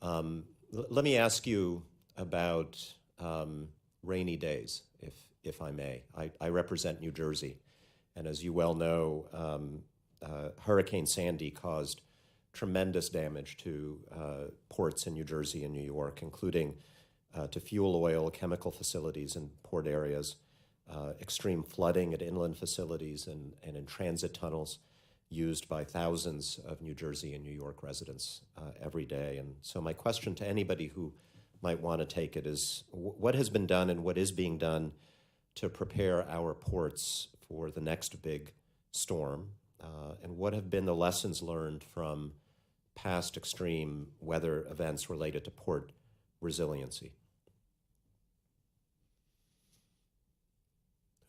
Let me ask you about rainy days, if I may. I represent New Jersey, and as you well know, Hurricane Sandy caused tremendous damage to ports in New Jersey and New York, including to fuel oil, chemical facilities in port areas, extreme flooding at inland facilities and in transit tunnels used by thousands of New Jersey and New York residents every day. And so my question to anybody who might want to take it is, what has been done and what is being done to prepare our ports for the next big storm? And what have been the lessons learned from past extreme weather events related to port resiliency?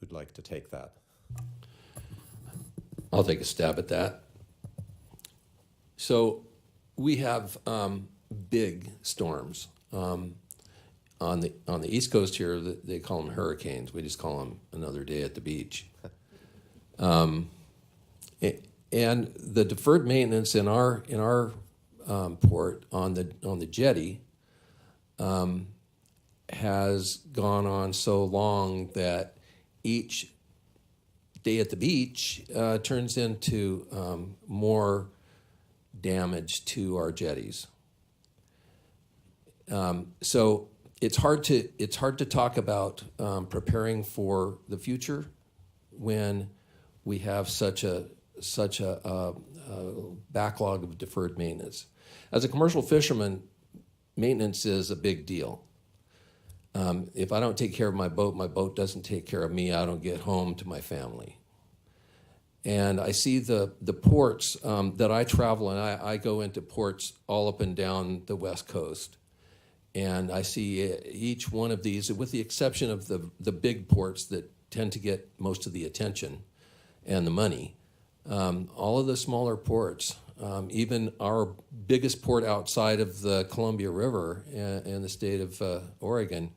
Who'd like to take that? I'll take a stab at that. So we have big storms. On the East Coast here, they call them hurricanes. We just call them another day at the beach. And the deferred maintenance in our port on the jetty has gone on so long that each day at the beach turns into more damage to our jetties. So it's hard to talk about preparing for the future when we have such a backlog of deferred maintenance. As a commercial fisherman, maintenance is a big deal. If I don't take care of my boat doesn't take care of me. I don't get home to my family. And I see the ports that I travel in. I go into ports all up and down the West Coast. And I see each one of these, with the exception of the big ports that tend to get most of the attention and the money, all of the smaller ports, even our biggest port outside of the Columbia River in the state of Oregon,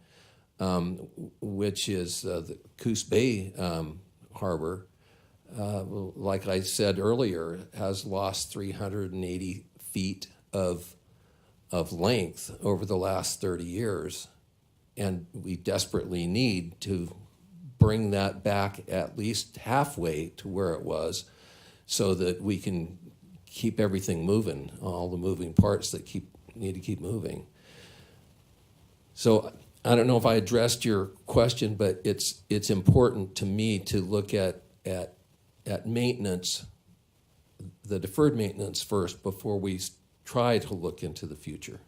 which is the Coos Bay Harbor, like I said earlier, has lost 380 feet of length over the last 30 years. And we desperately need to bring that back at least halfway to where it was so that we can keep everything moving, all the moving parts that need to keep moving. So I don't know if I addressed your question, but it's important to me to look at maintenance, the deferred maintenance first before we try to look into the future.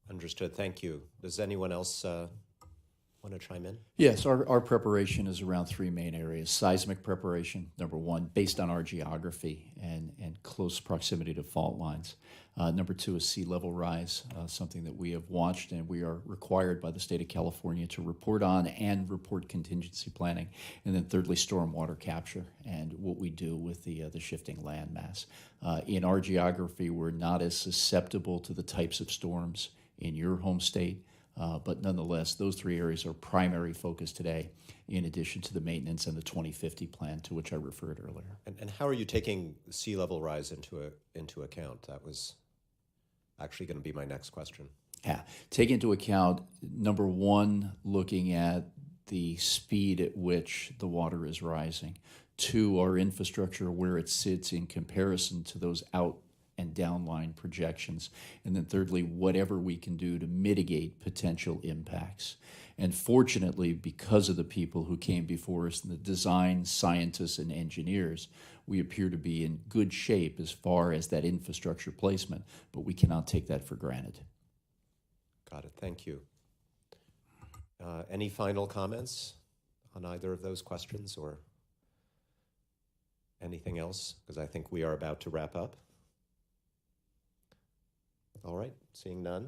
Understood. Thank you. Does anyone else want to chime in? Yes, our preparation is around three main areas. Seismic preparation, number one, based on our geography and close proximity to fault lines. Number two is sea level rise, something that we have watched and we are required by the state of California to report on and report contingency planning. And then thirdly, stormwater capture and what we do with the shifting land mass. In our geography, we're not as susceptible to the types of storms in your home state. But nonetheless, those three areas are primary focus today, in addition to the maintenance and the 2050 plan to which I referred earlier. And how are you taking sea level rise into account? That was actually going to be my next question. Yeah, take into account, number one, looking at the speed at which the water is rising. Two, our infrastructure, where it sits in comparison to those out and downline projections. And then thirdly, whatever we can do to mitigate potential impacts. And fortunately, because of the people who came before us, the design scientists and engineers, we appear to be in good shape as far as that infrastructure placement, but we cannot take that for granted. Got it. Thank you. Any final comments on either of those questions or anything else? Because I think we are about to wrap up. All right, seeing none.